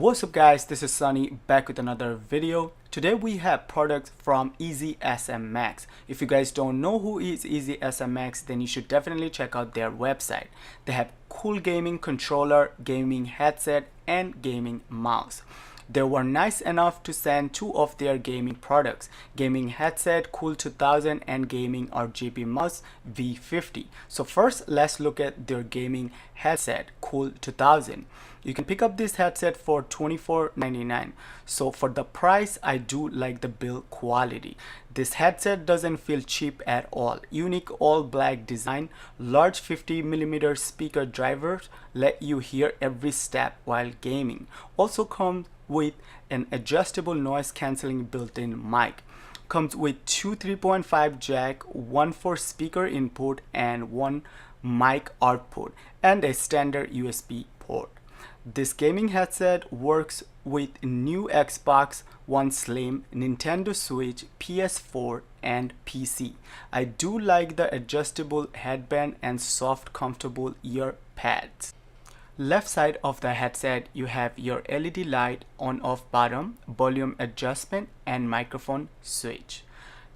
What's up guys, this is Sunny back with another video. Today we have products from EasySMX. If you guys don't know who is EasySMX, then you should definitely check out their website. They have cool gaming controller, gaming headset and gaming mouse. They were nice enough to send two of their gaming products, gaming headset Cool 2000 and gaming RGB mouse V50. So first let's look at their gaming headset Cool 2000. You can pick up this headset for $24.99. So for the price, I do like the build quality. This headset doesn't feel cheap at all. Unique all black design, large 50mm speaker drivers let you hear every step while gaming. Also comes with an adjustable noise cancelling built-in mic. Comes with two 3.5 jack, one for speaker input and one mic output, and a standard USB port. This gaming headset works with new Xbox One Slim, Nintendo Switch, PS4 and PC. I do like the adjustable headband and soft comfortable ear pads. Left side of the headset you have your LED light on off button, volume adjustment and microphone switch.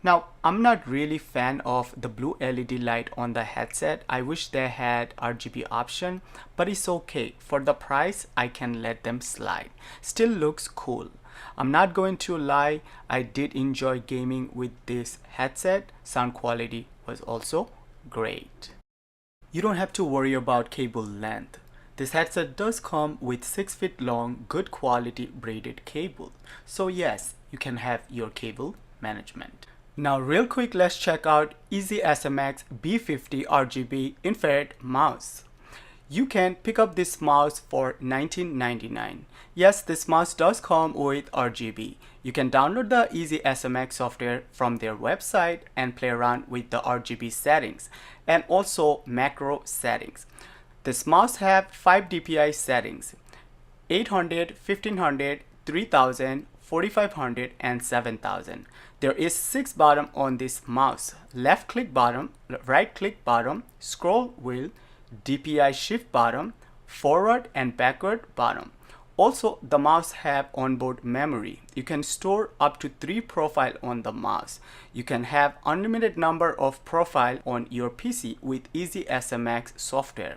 Now I'm not really fan of the blue LED light on the headset. I wish they had RGB option, but it's okay. For the price I can let them slide. Still looks cool. I'm not going to lie, I did enjoy gaming with this headset. Sound quality was also great. You don't have to worry about cable length. This headset does come with 6 feet long, good quality braided cable. So yes, you can have your cable management. Now real quick, let's check out EasySMX B50 RGB infrared mouse. You can pick up this mouse for $19.99. Yes, this mouse does come with RGB. You can download the EasySMX software from their website and play around with the RGB settings and also macro settings. This mouse have 5 DPI settings: 800, 1500, 3000, 4500 and 7000. There is 6 buttons on this mouse: left click button, right click button, scroll wheel, DPI shift button, forward and backward button. Also the mouse have onboard memory. You can store up to 3 profiles on the mouse. You can have unlimited number of profiles on your PC with EasySMX software.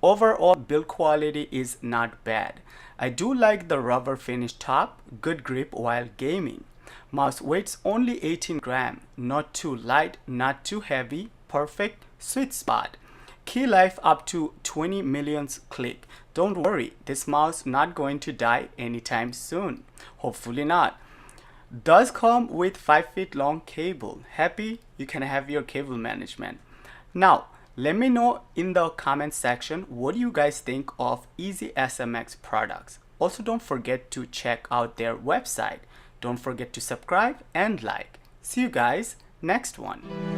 Overall build quality is not bad. I do like the rubber finish top, good grip while gaming. Mouse weighs only 18 grams, not too light, not too heavy, perfect sweet spot. Key life up to 20 million click. Don't worry, this mouse not going to die anytime soon. Hopefully not. Does come with 5 feet long cable. Happy you can have your cable management. Now let me know in the comment section what you guys think of EasySMX products. Also don't forget to check out their website. Don't forget to subscribe and like. See you guys next one.